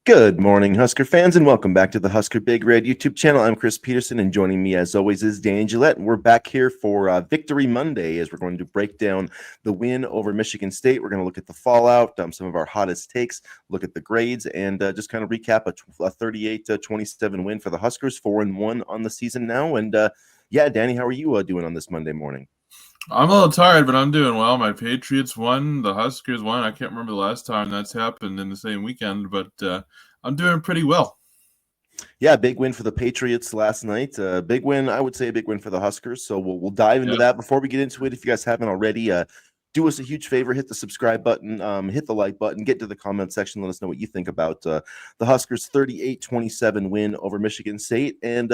Good morning, Husker fans, and welcome back to the Husker Big Red YouTube channel. I'm Chris Peterson, and joining me, as always, is Danny Gillette. And we're back here for Victory Monday as we're going to break down the win over Michigan State. We're going to look at the fallout, some of our hottest takes, look at the grades, and just kind of recap a 38-27 win for the Huskers, 4-1 on the season now. And yeah, Danny, how are you doing on this Monday morning? I'm a little tired, but I'm doing well. My Patriots won. The Huskers won. I can't remember the last time that's happened in the same weekend, but I'm doing pretty well. Yeah, big win for the Patriots last night. Big win, I would say a big win for the Huskers. So we'll dive into that. Before we get into it, if you guys haven't already, do us a huge favor, hit the subscribe button, hit the like button, get to the comment section, let us know what you think about the Huskers 38-27 win over Michigan State. And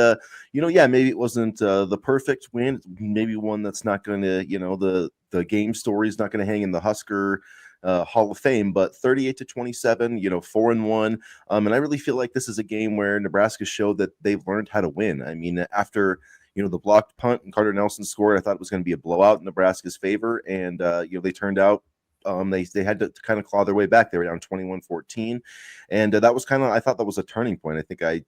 yeah, maybe it wasn't the perfect win, maybe one that's not going to, the game story is not going to hang in the Husker Hall of Fame, but 38-27, 4-1. And I really feel like this is a game where Nebraska showed that they've learned how to win. I mean, after the blocked punt and Carter Nelson scored, I thought it was going to be a blowout in Nebraska's favor. And, they turned out they had to kind of claw their way back. They were down 21-14. And that was I thought that was a turning point. I think I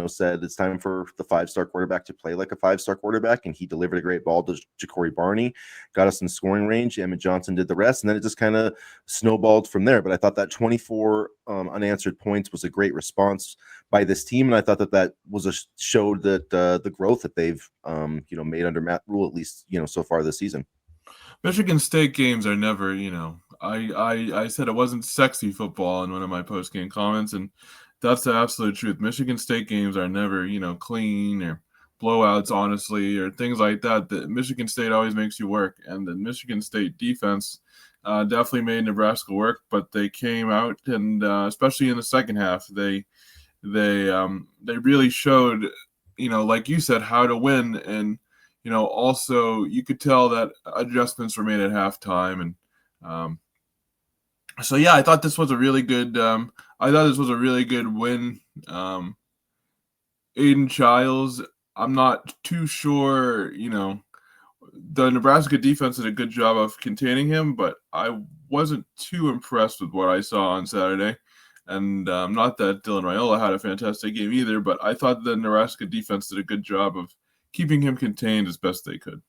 said it's time for the five-star quarterback to play like a five-star quarterback, and he delivered a great ball to Ja'Cory Barney, got us in scoring range. Emmett Johnson did the rest, and then it just kind of snowballed from there. But I thought that 24 unanswered points was a great response by this team, and I thought that was showed that the growth that they've made under Matt Rhule, at least so far this season. Michigan State games are never, I said it wasn't sexy football in one of my post-game comments, and that's the absolute truth. Michigan State games are never, clean or blowouts, honestly, or things like that. The Michigan State always makes you work, and the Michigan State defense definitely made Nebraska work. But they came out, and especially in the second half, they really showed, like you said, how to win. And also you could tell that adjustments were made at halftime, and so yeah, I thought this was a really good. I thought this was a really good win. Aiden Childs, I'm not too sure. The Nebraska defense did a good job of containing him, but I wasn't too impressed with what I saw on Saturday. And not that Dylan Raiola had a fantastic game either, but I thought the Nebraska defense did a good job of keeping him contained as best they could.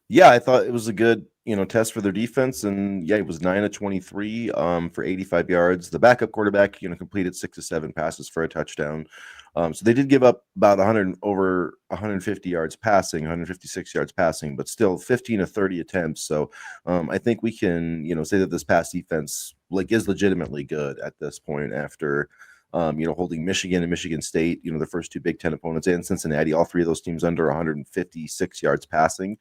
Yeah, I thought it was a good, test for their defense. And yeah, it was 9-23 for 85 yards. The backup quarterback, completed 6 of 7 passes for a touchdown. So they did give up about over 150 yards passing, 156 yards passing, but still 15 of 30 attempts. So I think we can, say that this pass defense is legitimately good at this point after holding Michigan and Michigan State, the first two Big Ten opponents, and Cincinnati, all three of those teams under 156 yards passing.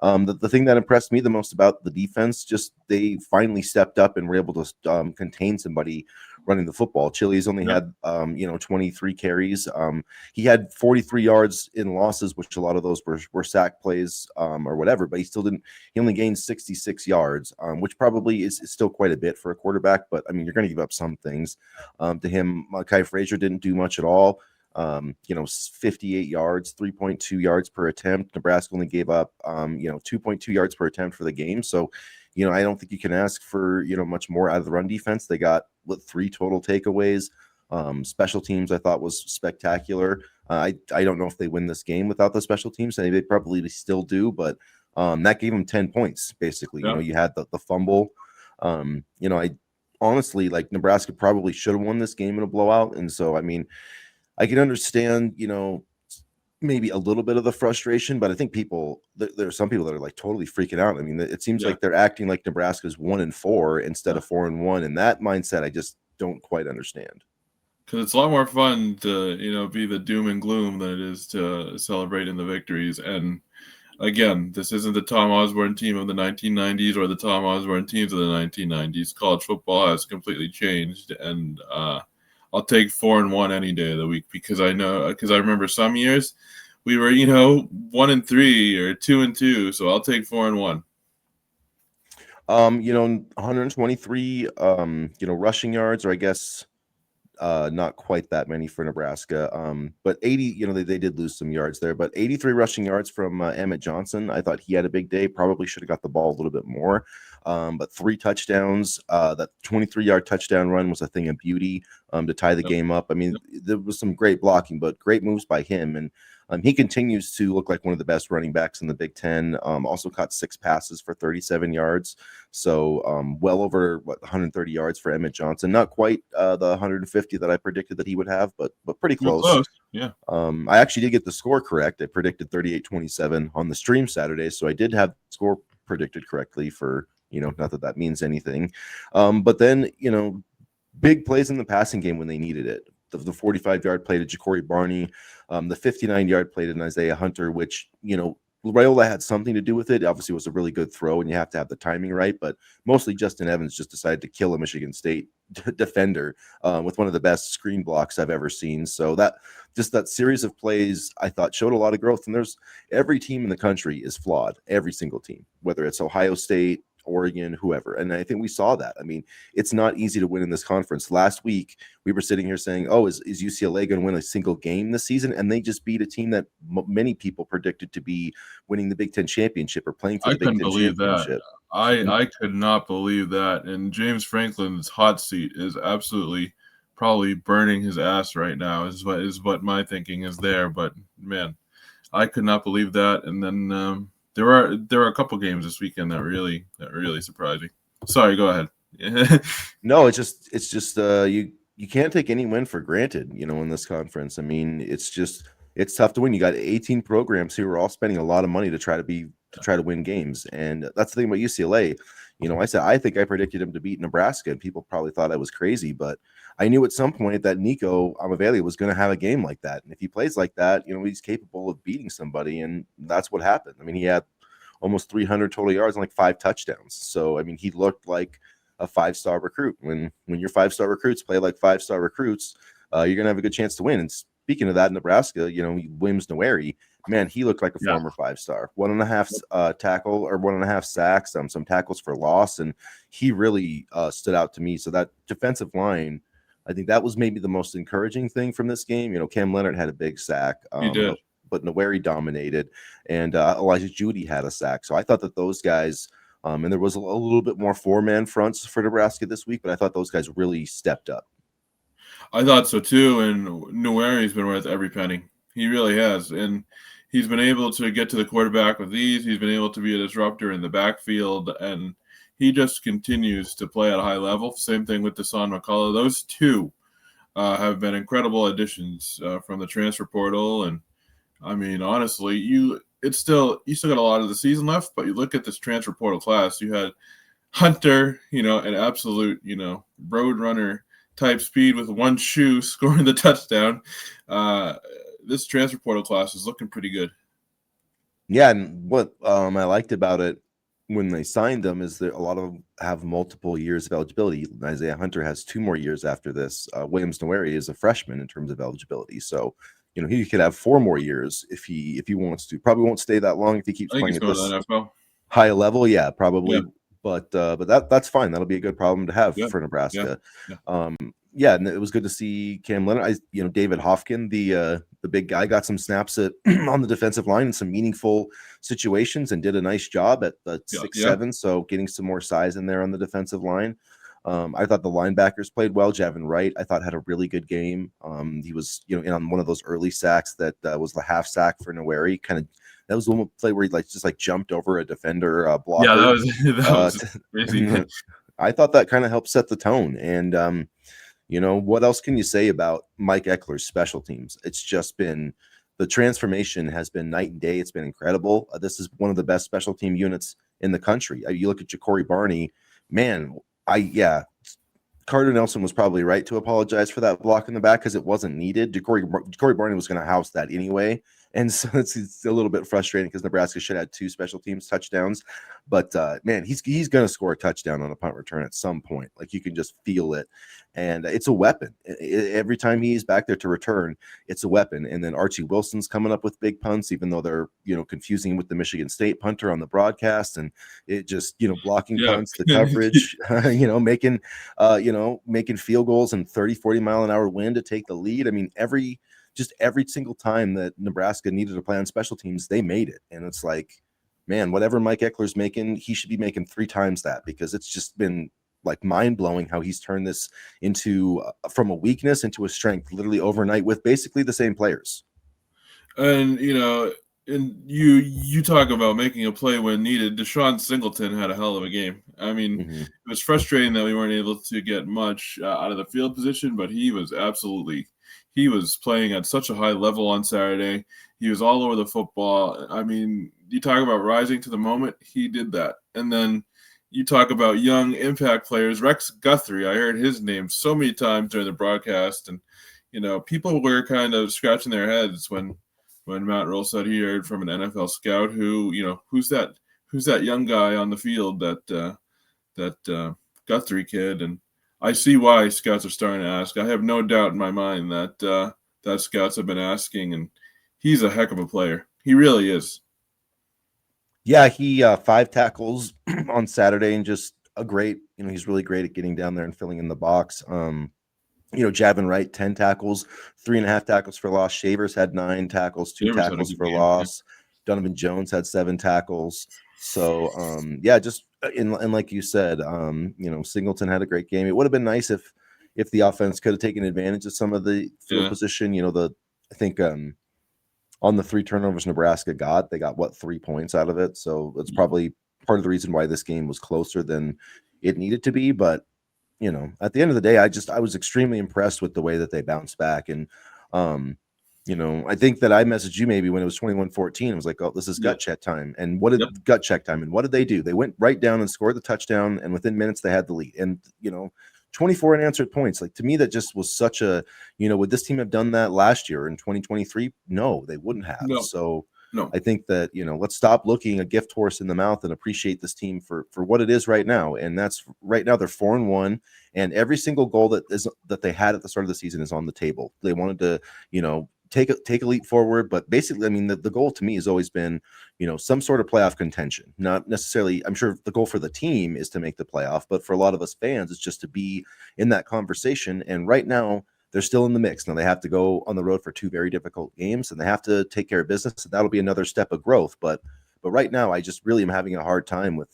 The thing that impressed me the most about the defense, just they finally stepped up and were able to contain somebody running the football. Chili's only had 23 carries. He had 43 yards in losses, which a lot of those were sack plays or whatever, but he only gained 66 yards, which probably is still quite a bit for a quarterback. But I mean, you're going to give up some things to him. Kai Frazier didn't do much at all. 58 yards, 3.2 yards per attempt. Nebraska only gave up 2.2 yards per attempt for the game. So I don't think you can ask for much more out of the run defense. They got 3 total takeaways. Special teams I thought was spectacular. I don't know if they win this game without the special teams. They probably still do, but that gave them 10 points basically. You had the fumble. I honestly, Nebraska probably should have won this game in a blowout. And so I mean, I can understand, maybe a little bit of the frustration, but I think there are some people that are totally freaking out. I mean, it seems like they're acting like Nebraska's 1-4 instead of 4-1, and that mindset I just don't quite understand. Because it's a lot more fun to be the doom and gloom than it is to celebrate in the victories. And again, this isn't the Tom Osborne team of the 1990s or the Tom Osborne teams of the 1990s. College football has completely changed, and I'll take 4-1 any day of the week because I remember some years we were 1-3 or 2-2, so I'll take 4-1. 123 rushing yards, or I guess not quite that many for Nebraska. But 80, they did lose some yards there, but 83 rushing yards from Emmett Johnson. I thought he had a big day. Probably should have got the ball a little bit more. but 3 touchdowns. That 23-yard touchdown run was a thing of beauty to tie the Yep. game up. I mean, Yep. there was some great blocking, but great moves by him. And he continues to look like one of the best running backs in the Big Ten. Also caught 6 passes for 37 yards. So well over 130 yards for Emmett Johnson. Not quite the 150 that I predicted that he would have, but pretty You're close. close. Yeah. I actually did get the score correct. I predicted 38-27 on the stream Saturday, so I did have the score predicted correctly for, not that that means anything. But then, big plays in the passing game when they needed it. The 45-yard play to Ja'Cory Barney, the 59-yard play to Isaiah Hunter, which, Raiola had something to do with it. Obviously, it was a really good throw, and you have to have the timing right. But mostly Justin Evans just decided to kill a Michigan State defender with one of the best screen blocks I've ever seen. So that series of plays I thought showed a lot of growth. And there's every team in the country is flawed, every single team, whether it's Ohio State, Oregon, whoever. And I think we saw that. I mean, it's not easy to win in this conference. Last week, we were sitting here saying, oh, is UCLA going to win a single game this season? And they just beat a team that many people predicted to be winning the Big Ten championship or playing for I the Big couldn't Ten believe that. championship. I could not believe that. And James Franklin's hot seat is absolutely probably burning his ass right now, is what my thinking is there. But man, I could not believe that. And then there are a couple games this weekend that really surprised me. Sorry, go ahead. No, it's just you can't take any win for granted, in this conference. I mean, it's tough to win. You got 18 programs who are all spending a lot of money to try to win games. And that's the thing about UCLA. I said I think I predicted him to beat Nebraska, and people probably thought I was crazy, but I knew at some point that Nico Amaveli was going to have a game like that. And if he plays like that, he's capable of beating somebody, and that's what happened. I mean, he had almost 300 total yards and like 5 touchdowns. So, I mean, he looked like a 5-star recruit. When your 5-star recruits play like 5-star recruits, you're gonna have a good chance to win. And speaking of that, Nebraska, Williams Noweri, man, he looked like a former 5-star. 1.5 tackle or 1.5 sacks, some tackles for loss, and he really stood out to me. So that defensive line, I think that was maybe the most encouraging thing from this game. Cam Leonard had a big sack. He did. But Noweri dominated, and Elijah Judy had a sack. So I thought that those guys, and there was a little bit more 4-man fronts for Nebraska this week, but I thought those guys really stepped up. I thought so too, and Noweri's been worth every penny. He really has, and he's been able to get to the quarterback with ease. He's been able to be a disruptor in the backfield, and he just continues to play at a high level. Same thing with Deshaun McCullough. Those two have been incredible additions from the transfer portal, and I mean, honestly, you still got a lot of the season left, but you look at this transfer portal class. You had Hunter, an absolute, road runner type speed with one shoe scoring the touchdown. This transfer portal class is looking pretty good. Yeah, and what I liked about it when they signed them is that a lot of them have multiple years of eligibility. Isaiah Hunter has 2 more years after this. Williams Noweri is a freshman in terms of eligibility, so he could have 4 more years if he wants to. Probably won't stay that long if he keeps playing at this high level. Yeah, probably. Yeah. But that's fine. That'll be a good problem to have for Nebraska. Yeah, and it was good to see Cam Leonard. David Hofkin, the big guy, got some snaps on the defensive line in some meaningful situations and did a nice job at the 6'7", so getting some more size in there on the defensive line. I thought the linebackers played well. Javin Wright, I thought, had a really good game. He was, in on one of those early sacks that was the half sack for Noweri. That was the one play where he just jumped over a defender blocker. Yeah, that was crazy. I thought that kind of helped set the tone. And what else can you say about Mike Eckler's special teams? It's just been the transformation has been night and day. It's been incredible. This is one of the best special team units in the country. You look at Ja'Cory Barney, man. Carter Nelson was probably right to apologize for that block in the back because it wasn't needed. Ja'Cory Barney was going to house that anyway. And so it's a little bit frustrating because Nebraska should have had 2 special teams touchdowns. But, man, he's going to score a touchdown on a punt return at some point. Like, you can just feel it. And it's a weapon. Every time he's back there to return, it's a weapon. And then Archie Wilson's coming up with big punts, even though they're, confusing with the Michigan State punter on the broadcast. And it just, blocking punts, the coverage, making field goals in 30, 40 mile an hour wind to take the lead. I mean, every single time that Nebraska needed to play on special teams, they made it. And it's like, man, whatever Mike Eckler's making, he should be making 3 times that, because it's just been like mind blowing how he's turned this into from a weakness into a strength literally overnight with basically the same players. And and you talk about making a play when needed. Deshaun Singleton had a hell of a game. I mean, it was frustrating that we weren't able to get much out of the field position, but he was playing at such a high level on Saturday. He was all over the football. I mean, you talk about rising to the moment. He did that. And then you talk about young impact players. Rex Guthrie, I heard his name so many times during the broadcast, and people were kind of scratching their heads when Matt Rhule said he heard from an NFL scout who, who's that young guy on the field, that Guthrie kid. And I see why scouts are starting to ask. I have no doubt in my mind that scouts have been asking, and he's a heck of a player. He really is. Yeah, he 5 tackles on Saturday, and just a great, he's really great at getting down there and filling in the box. Javin Wright, 10 tackles, 3.5 tackles for loss. Shavers had 9 tackles, 2 Shavers tackles for loss. Yeah. Donovan Jones had 7 tackles. So, and like you said, Singleton had a great game. It would have been nice if the offense could have taken advantage of some of the field position. I think on the 3 turnovers Nebraska got, they got 3 points out of it. So that's probably part of the reason why this game was closer than it needed to be. But at the end of the day, I was extremely impressed with the way that they bounced back. And, I think that I messaged you maybe when it was 21-14. I was like, oh, this is gut check time. And gut check time? And what did they do? They went right down and scored the touchdown. And within minutes, they had the lead. And, 24 unanswered points. Like, to me, that just was such a, would this team have done that last year in 2023? No, they wouldn't have. No. So, No. I think that, let's stop looking a gift horse in the mouth and appreciate this team for what it is right now. And that's right now they're 4-1, and every single goal that they had at the start of the season is on the table. They wanted to, take a leap forward, but basically, I mean, the goal to me has always been, some sort of playoff contention. Not necessarily, I'm sure the goal for the team is to make the playoff, but for a lot of us fans, it's just to be in that conversation. And right now, they're still in the mix. Now they have to go on the road for 2 very difficult games, and they have to take care of business. And that'll be another step of growth. But right now, I just really am having a hard time with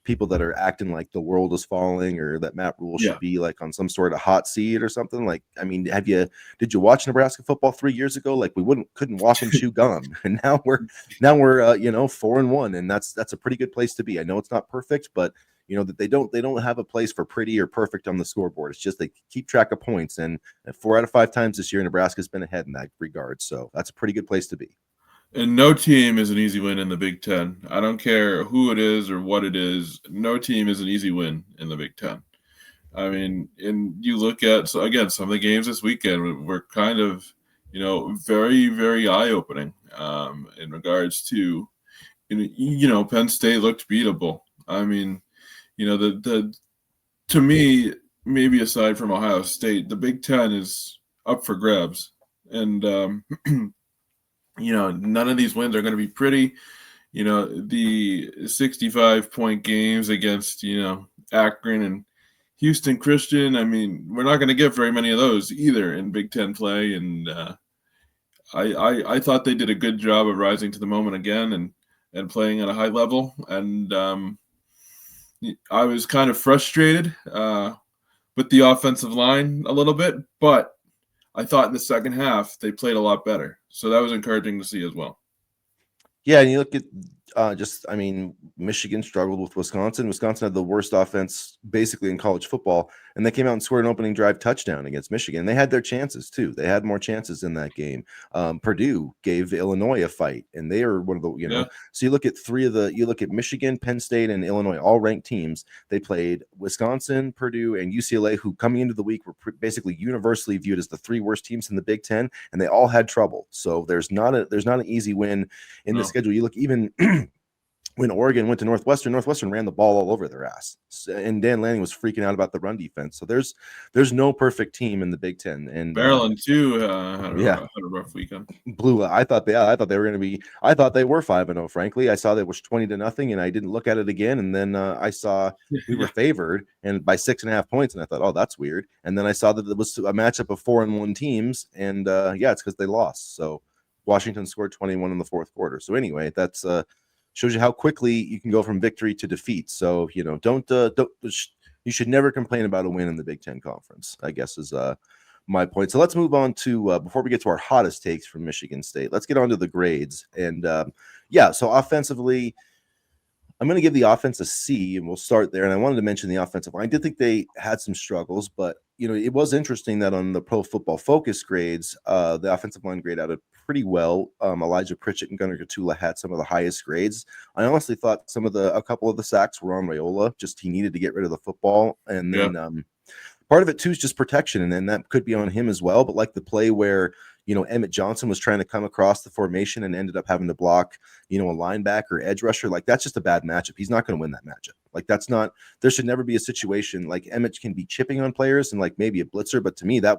people that are acting like the world is falling, or that Matt Rhule should be like on some sort of hot seat or something. Like, I mean, did you watch Nebraska football 3 years ago? Like, we couldn't walk and chew gum, and now we're 4-1, and that's a pretty good place to be. I know it's not perfect, but that they don't have a place for pretty or perfect on the scoreboard. It's just they keep track of points, and 4 out of 5 times this year, Nebraska's been ahead in that regard. So that's a pretty good place to be. And no team is an easy win in the Big Ten. I don't care who it is or what it is. No team is an easy win in the Big Ten. I mean, and you look at, so again, some of the games this weekend were kind of, very, very eye-opening in regards to, Penn State looked beatable. I mean, to me, maybe aside from Ohio State, the Big Ten is up for grabs. And, none of these wins are going to be pretty. The 65-point games against, Akron and Houston Christian, I mean, we're not going to get very many of those either in Big Ten play. And I thought they did a good job of rising to the moment again and playing at a high level. And I was kind of frustrated with the offensive line a little bit, but I thought in the second half they played a lot better. So that was encouraging to see as well. Yeah, and you look at Michigan struggled with Wisconsin. Wisconsin had the worst offense basically in college football, and they came out and scored an opening drive touchdown against Michigan. They had their chances too. They had more chances in that game. Purdue gave Illinois a fight, and they are one of the So you look at Michigan, Penn State, and Illinois, all ranked teams. They played Wisconsin, Purdue, and UCLA, who coming into the week were basically universally viewed as the 3 worst teams in the Big Ten, and they all had trouble. So there's not an easy win in the schedule. You look even when Oregon went to Northwestern ran the ball all over their ass, and Dan Lanning was freaking out about the run defense. So there's no perfect team in the Big Ten. And Maryland too had a rough weekend. I thought they were going to be. I thought they were 5-0. Frankly, I saw that it was 20-0, and I didn't look at it again. And then I saw we were favored and by 6.5 points, and I thought, oh, that's weird. And then I saw that it was a matchup of 4-1 teams, and it's because they lost. So Washington scored 21 in the fourth quarter. So anyway, that's shows you how quickly you can go from victory to defeat. So, don't you should never complain about a win in the Big Ten Conference, I guess is my point. So let's move on to before we get to our hottest takes from Michigan State, let's get on to the grades. And so offensively, I'm going to give the offense a C, and we'll start there. And I wanted to mention the offensive line. I did think they had some struggles, but it was interesting that on the Pro Football Focus grades, the offensive line grade out pretty well. Elijah Pritchett and Gunnar Gatula had some of the highest grades. I honestly thought a couple of the sacks were on Raiola. Just he needed to get rid of the football, and then part of it too is just protection, and then that could be on him as well. But like the play where Emmett Johnson was trying to come across the formation and ended up having to block a linebacker, edge rusher, like that's just a bad matchup. He's not going to win that matchup. Like there should never be a situation like Emmett can be chipping on players and like maybe a blitzer, but to me that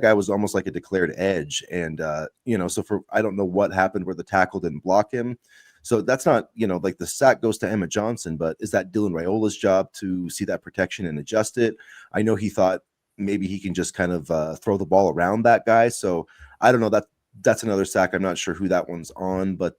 guy was almost like a declared edge, and so I don't know what happened where the tackle didn't block him. So that's not, like the sack goes to Emmett Johnson, but is that Dylan Raiola's job to see that protection and adjust it? I know he thought maybe he can just kind of throw the ball around that guy. So I don't know, that's another sack. I'm not sure who that one's on, but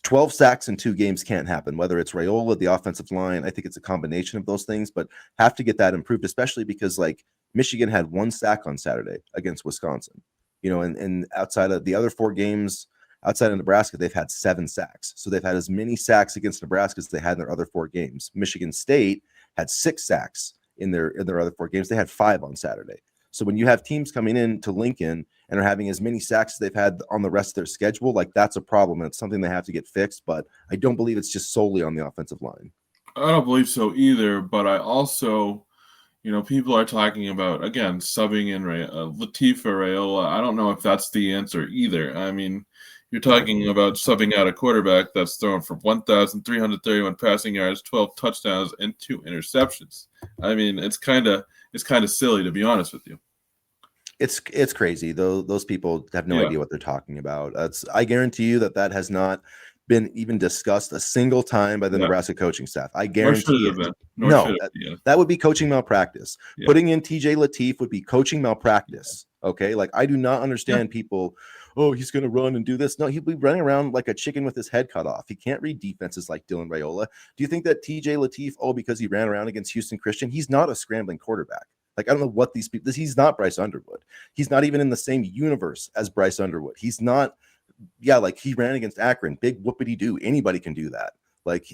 12 sacks in 2 games can't happen, whether it's Raiola, the offensive line. I think it's a combination of those things, but have to get that improved, especially because like Michigan had 1 sack on Saturday against Wisconsin, and outside of the other 4 games, outside of Nebraska, they've had 7 sacks. So they've had as many sacks against Nebraska as they had in their other 4 games. Michigan State had 6 sacks in their other 4 games. They had 5 on Saturday. So when you have teams coming in to Lincoln and are having as many sacks as they've had on the rest of their schedule, like that's a problem. And it's something they have to get fixed. But I don't believe it's just solely on the offensive line. I don't believe so either. But I also, people are talking about, again, subbing in Latif or Raiola. I don't know if that's the answer either. I mean, you're talking about subbing out a quarterback that's thrown for 1,331 passing yards, 12 touchdowns, and 2 interceptions. I mean, it's kind of silly, to be honest with you. It's crazy though. Those people have no idea what they're talking about. I guarantee you that has not been even discussed a single time by the Nebraska coaching staff. I guarantee it. That would be coaching malpractice. Yeah. Putting in TJ Latif would be coaching malpractice. Okay, like I do not understand people. Oh, he's going to run and do this. No, he'll be running around like a chicken with his head cut off. He can't read defenses like Dylan Raiola. Do you think that TJ Latif? Oh, because he ran around against Houston Christian, he's not a scrambling quarterback. Like, I don't know what these people, he's not Bryce Underwood. He's not even in the same universe as Bryce Underwood. He's not, like he ran against Akron, big whoopity-doo. Anybody can do that. Like,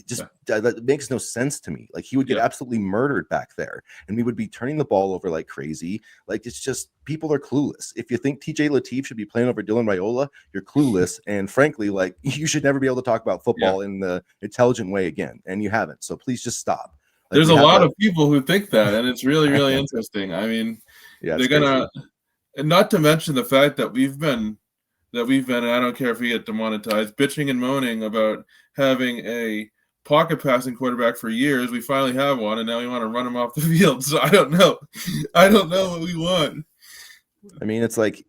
that makes no sense to me. Like, he would get absolutely murdered back there, and we would be turning the ball over like crazy. Like, it's just, people are clueless. If you think TJ Latif should be playing over Dylan Raiola, you're clueless. And frankly, like, you should never be able to talk about football in the intelligent way again. And you haven't. So please just stop. Like, there's a lot of people who think that, and it's really, really interesting. I mean, they're gonna, and not to mention the fact that we've been, and I don't care if we get demonetized, bitching and moaning about having a pocket passing quarterback for years. We finally have one, and now we want to run him off the field. So I don't know what we want. I mean, it's like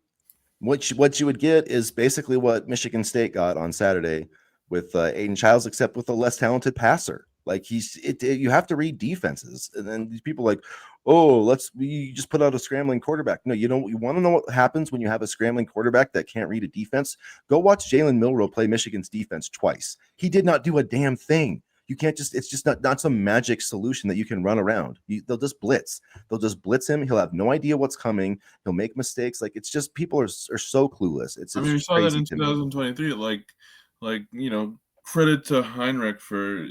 what you would get is basically what Michigan State got on Saturday with Aiden Childs, except with a less talented passer. Like you have to read defenses, and then these people like, oh, we just put out a scrambling quarterback. No, you want to know what happens when you have a scrambling quarterback that can't read a defense? Go watch Jalen Milroe play Michigan's defense twice. He did not do a damn thing. You can't it's just not some magic solution that you can run around. They'll just blitz. They'll just blitz him. He'll have no idea what's coming. He'll make mistakes. Like, it's just, people are so clueless. We saw that in 2023. Like credit to Heinrich for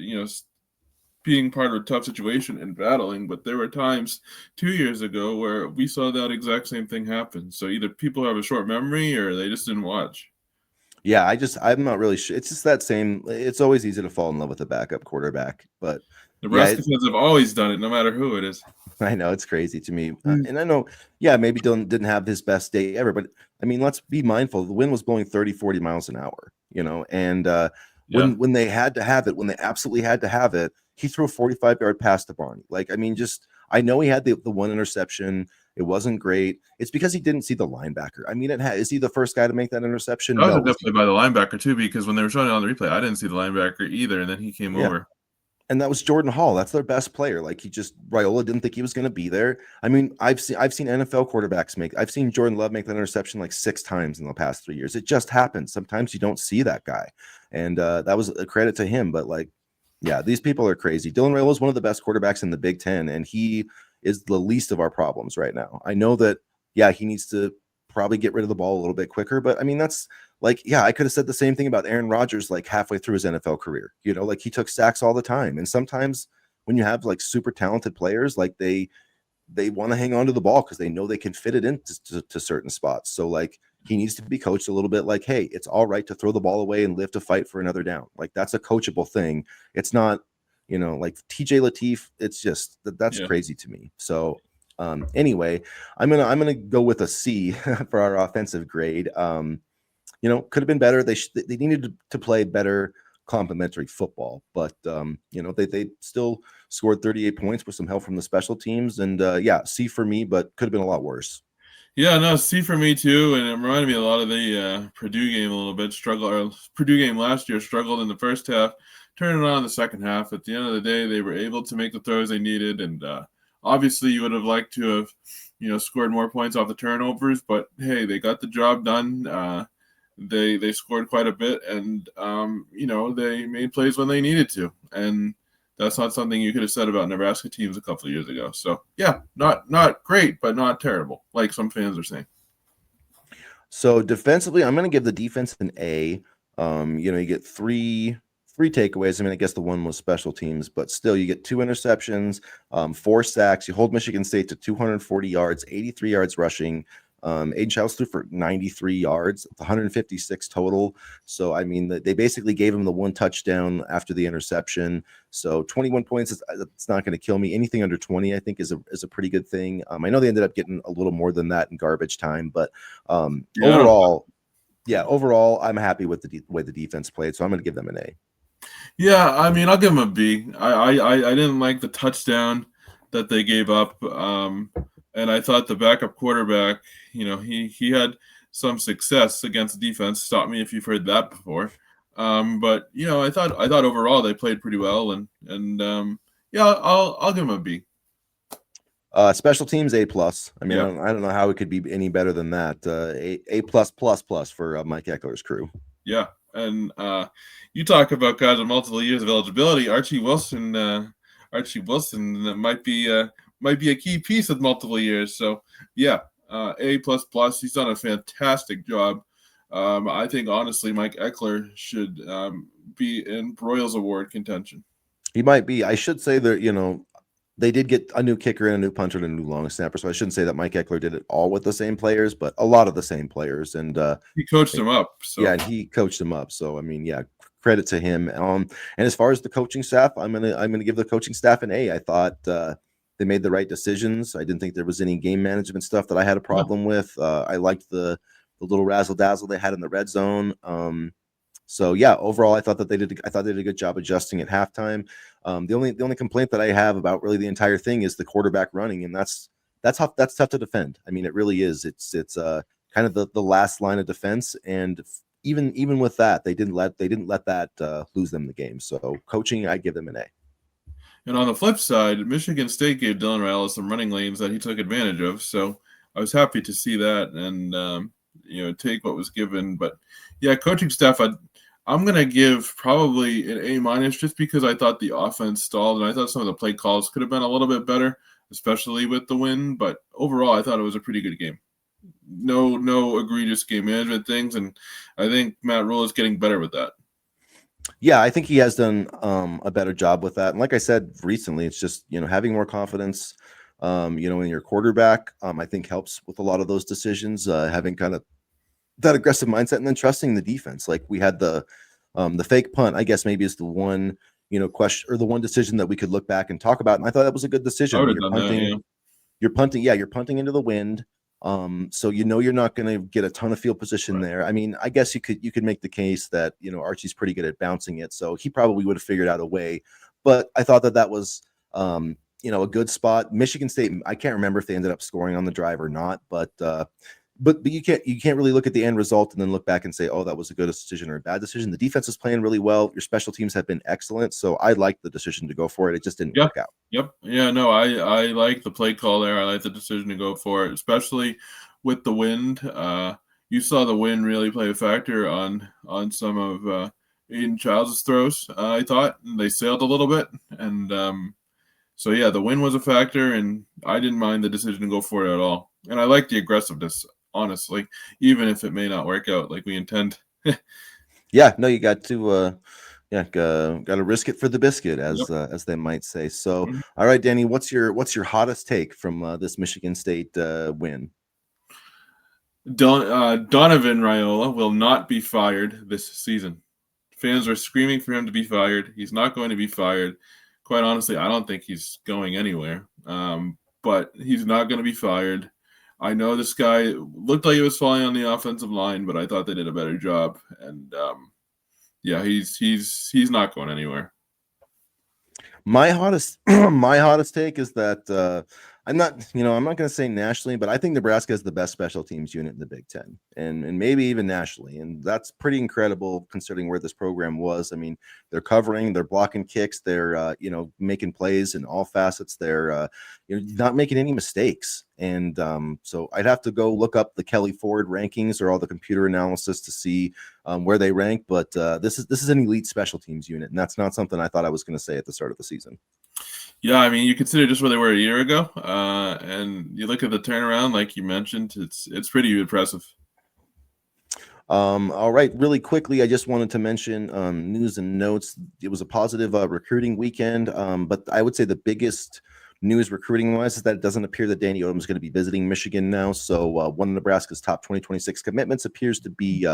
being part of a tough situation and battling, but there were times 2 years ago where we saw that exact same thing happen. So either people have a short memory or they just didn't watch. Yeah, I'm not really sure. It's just that same. It's always easy to fall in love with a backup quarterback, but Nebraska fans have always done it, no matter who it is. I know, it's crazy to me, and I know, maybe Dylan didn't have his best day ever, but I mean, let's be mindful. The wind was blowing 30-40 miles an hour, and when they had to have it, when they absolutely had to have it, he threw a 45-yard pass to Barney. Like, I mean, I know he had the one interception. It wasn't great. It's because he didn't see the linebacker. I mean, is he the first guy to make that interception? No, definitely by the linebacker too, because when they were showing it on the replay, I didn't see the linebacker either, and then he came over. And that was Jordan Hall. That's their best player. Like Raiola didn't think he was going to be there. I mean, I've seen NFL quarterbacks I've seen Jordan Love make that interception like 6 times in the past 3 years. It just happens. Sometimes you don't see that guy, and that was a credit to him. But like, yeah, these people are crazy. Dylan Raiola is one of the best quarterbacks in the Big Ten, and he is the least of our problems right now. I know that, yeah, he needs to probably get rid of the ball a little bit quicker, but I mean, that's like, yeah, I could have said the same thing about Aaron Rodgers like halfway through his NFL career. Like he took sacks all the time. And sometimes when you have like super talented players, like they want to hang on to the ball because they know they can fit it into certain spots. So like he needs to be coached a little bit like, hey, it's all right to throw the ball away and live to fight for another down. Like that's a coachable thing. It's not, like TJ Lateef. It's just that's Yeah. crazy to me. So anyway, I'm gonna go with a C for our offensive grade. Could have been better. They needed to play better complementary football, but they still scored 38 points with some help from the special teams, and yeah, C for me, but could have been a lot worse. Yeah, no, C for me too, and it reminded me a lot of the Purdue game a little bit. Purdue game last year struggled in the first half, turned it on in the second half. At the end of the day, they were able to make the throws they needed, and obviously, you would have liked to have, scored more points off the turnovers. But hey, they got the job done. They scored quite a bit, and they made plays when they needed to, and that's not something you could have said about Nebraska teams a couple of years ago. So yeah, not great, but not terrible, like some fans are saying. So defensively, I'm going to give the defense an A. You get three takeaways. I mean, I guess the one was special teams, but still, you get 2 interceptions, 4 sacks. You hold Michigan State to 240 yards, 83 yards rushing. Aiden Childs threw for 93 yards, 156 total. So, I mean, they basically gave him the 1 touchdown after the interception. So 21 points, it's not going to kill me. Anything under 20, I think, is a pretty good thing. I know they ended up getting a little more than that in garbage time, but overall, I'm happy with the way the defense played. So I'm going to give them an A. Yeah, I mean, I'll give them a B. I didn't like the touchdown that they gave up, and I thought the backup quarterback, he had some success against defense. Stop me if you've heard that before. But I thought overall they played pretty well, and yeah, I'll give them a B. Special teams A plus. I mean, Yeah. I don't know how it could be any better than that. A plus plus plus for Mike Eckler's crew. Yeah, and you talk about guys with multiple years of eligibility. Archie Wilson that might be a key piece with multiple years. So yeah, A plus plus. He's done a fantastic job. I think honestly, Mike Eckler should be in Broyles Award contention. He might be. I should say that they did get a new kicker and a new punter and a new long snapper. So I shouldn't say that Mike Eckler did it all with the same players, but a lot of the same players. And he coached them up. So. Yeah, and he coached them up. So I mean, yeah, credit to him. And as far as the coaching staff, I'm gonna give the coaching staff an A. I thought they made the right decisions. I didn't think there was any game management stuff that I had a problem with. I liked the little razzle dazzle they had in the red zone. So yeah, overall, I thought they did a good job adjusting at halftime. The only complaint that I have about really the entire thing is the quarterback running, and that's tough to defend. I mean, it really is. It's kind of the last line of defense, and even with that, they didn't let that lose them the game. So coaching, I give them an A. And on the flip side, Michigan State gave Dylan Raiola some running lanes that he took advantage of. So I was happy to see that and take what was given. But yeah, coaching staff, I'm going to give probably an A minus just because I thought the offense stalled and I thought some of the play calls could have been a little bit better, especially with the win. But overall, I thought it was a pretty good game. No egregious game management things. And I think Matt Rhule is getting better with that. Yeah, I think he has done a better job with that. And like I said recently, it's just, having more confidence, in your quarterback, I think helps with a lot of those decisions, having kind of that aggressive mindset and then trusting the defense. Like we had the fake punt, I guess maybe is the one, question or the one decision that we could look back and talk about. And I thought that was a good decision. You're punting into the wind. So you're not going to get a ton of field position there. I mean, I guess you could make the case that Archie's pretty good at bouncing it, so he probably would have figured out a way. But I thought that was a good spot. Michigan State, I can't remember if they ended up scoring on the drive or not, but but you can't really look at the end result and then look back and say, oh, that was a good decision or a bad decision. The defense is playing really well. Your special teams have been excellent, so I like the decision to go for it. It just didn't work out. Yep. Yeah, no, I like the play call there. I like the decision to go for it, especially with the wind. You saw the wind really play a factor on some of Aiden Childs' throws. I thought they sailed a little bit, and so yeah, the wind was a factor, and I didn't mind the decision to go for it at all. And I like the aggressiveness, honestly, even if it may not work out like we intend. Yeah, no, you got to got to risk it for the biscuit, as they might say. So, all right, Danny, what's your hottest take from this Michigan State win? Donovan Raiola will not be fired this season. Fans are screaming for him to be fired. He's not going to be fired. Quite honestly, I don't think he's going anywhere. But he's not going to be fired. I know this guy looked like he was falling on the offensive line, but I thought they did a better job. And yeah, he's not going anywhere. My hottest take is that I'm not going to say nationally, but I think Nebraska is the best special teams unit in the Big Ten, and maybe even nationally, and that's pretty incredible considering where this program was. I mean, they're covering, they're blocking kicks, they're making plays in all facets. They're not making any mistakes, and so I'd have to go look up the Kelly Ford rankings or all the computer analysis to see where they rank. But this is an elite special teams unit, and that's not something I thought I was going to say at the start of the season. Yeah, I mean, you consider just where they were a year ago, and you look at the turnaround, like you mentioned, it's pretty impressive. All right, really quickly, I just wanted to mention news and notes. It was a positive recruiting weekend, but I would say the biggest news recruiting wise is that it doesn't appear that Danny Odom is going to be visiting Michigan now. So one of Nebraska's top 2026 commitments appears to be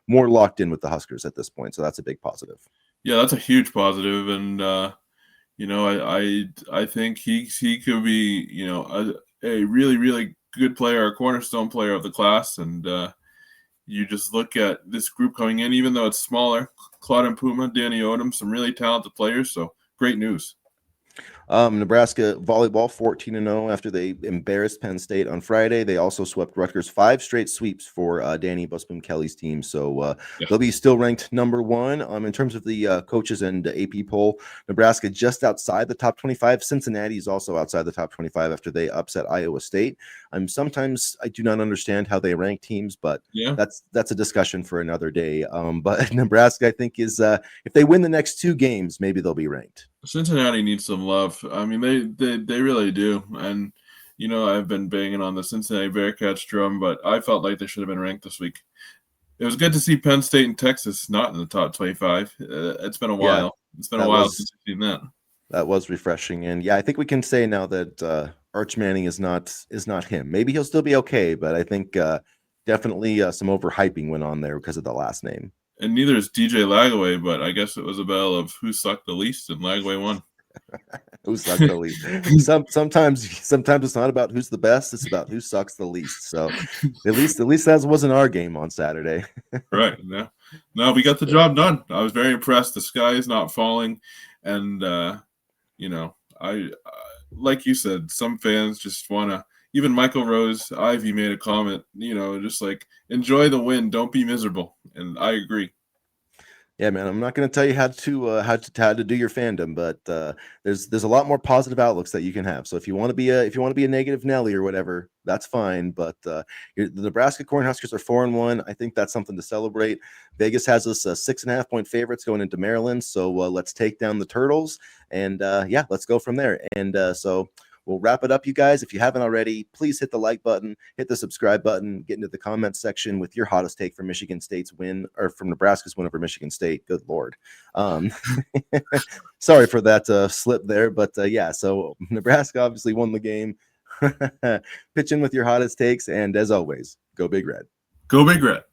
more locked in with the Huskers at this point. So that's a big positive. Yeah, that's a huge positive, and I think he could be a really, really good player, a cornerstone player of the class, and you just look at this group coming in, even though it's smaller. Claude and Puma, Danny Odom, some really talented players. So great news. Nebraska volleyball 14-0 after they embarrassed Penn State on Friday. They also swept Rutgers 5 straight sweeps for Danny Busboom-Kelly's team. So they'll be still ranked number 1 in terms of the coaches and AP poll. Nebraska just outside the top 25. Cincinnati is also outside the top 25 after they upset Iowa State. Sometimes I do not understand how they rank teams, but that's a discussion for another day. But Nebraska, I think, is if they win the next 2 games, maybe they'll be ranked. Cincinnati needs some love. I mean, they really do. And, I've been banging on the Cincinnati Bearcats drum, but I felt like they should have been ranked this week. It was good to see Penn State and Texas not in the top 25. It's been a while. It's been a while since we've seen that. That was refreshing. And, I think we can say now that Arch Manning is not him. Maybe he'll still be okay, but I think definitely some overhyping went on there because of the last name. And neither is DJ Lagaway, but I guess it was a battle of who sucked the least, and Lagaway won. Who sucked the least? Sometimes it's not about who's the best; it's about who sucks the least. So, at least that wasn't our game on Saturday. Right? No, we got the job done. I was very impressed. The sky is not falling, and I like you said, some fans just want to. Even Michael Rose Ivy made a comment, just like enjoy the win, don't be miserable, and I agree. Yeah, man, I'm not going to tell you how to do your fandom, but there's a lot more positive outlooks that you can have. So if you want to be a negative Nelly or whatever, that's fine. But the Nebraska Cornhuskers are 4-1. I think that's something to celebrate. Vegas has us 6.5 point favorites going into Maryland. So let's take down the Turtles, and let's go from there. And so. We'll wrap it up, you guys. If you haven't already, please hit the like button, hit the subscribe button, get into the comments section with your hottest take for Michigan State's win, or from Nebraska's win over Michigan State. Good Lord. Sorry for that slip there, but so Nebraska obviously won the game. Pitch in with your hottest takes, and as always, go Big Red. Go Big Red.